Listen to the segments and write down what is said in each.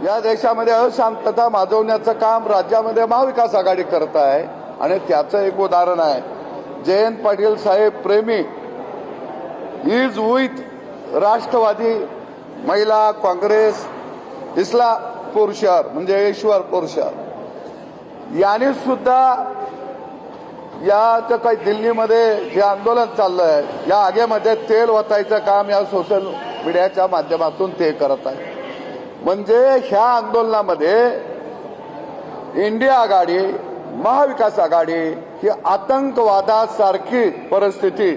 या देशामध्ये अशांतता माजवण्याचं काम राज्यामध्ये महाविकास आघाडी करत आहे आणि त्याचं एक उदाहरण आहे जयंत पाटील साहेब प्रेमी इज विथ राष्ट्रवादी महिला काँग्रेस इस्लामपूर शहर म्हणजे ईश्वरपूर शहर यांनी सुद्धा या काही दिल्लीमध्ये जे आंदोलन चाललंय या आगेमध्ये तेल ओतायचं काम या सोशल मीडियाच्या माध्यमातून ते करत आहे। म्हणजे ह्या आंदोलनामध्ये इंडिया आघाडी महाविकास आघाडी ही आतंकवादासारखी परिस्थिती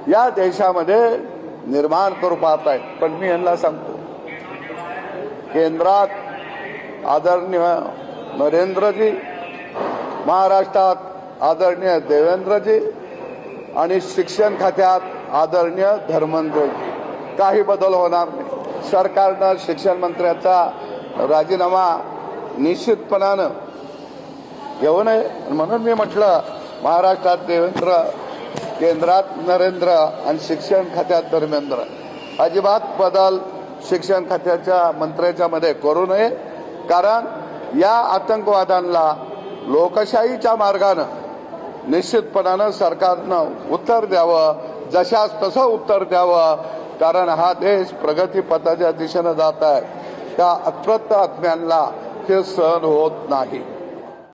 या देशामध्ये निर्माण करू पाहत आहे। पण मी यांना सांगतो केंद्रात आदरणीय नरेंद्रजी, महाराष्ट्रात आदरणीय देवेंद्रजी आणि शिक्षण खात्यात आदरणीय धर्मेंद्रजी काही बदल होणार नाही। सरकारनं शिक्षण मंत्र्याचा राजीनामा निश्चितपणानं घेऊ नये म्हणून मी म्हटलं महाराष्ट्रात देवेंद्र, केंद्रात नरेंद्र आणि शिक्षण खात्यात धर्मेंद्र अजिबात बदल शिक्षण खात्याच्या मंत्र्याच्या मध्ये करू नये। कारण या आतंकवादांना लोकशाहीच्या मार्गानं निश्चितपणानं सरकारनं उत्तर द्यावं, जशास तसं उत्तर द्यावं। कारण हा देश प्रगतीपथाच्या दिशेनं जात आहे। त्या अकृत्य आत्म्यांना हे सहन होत नाही।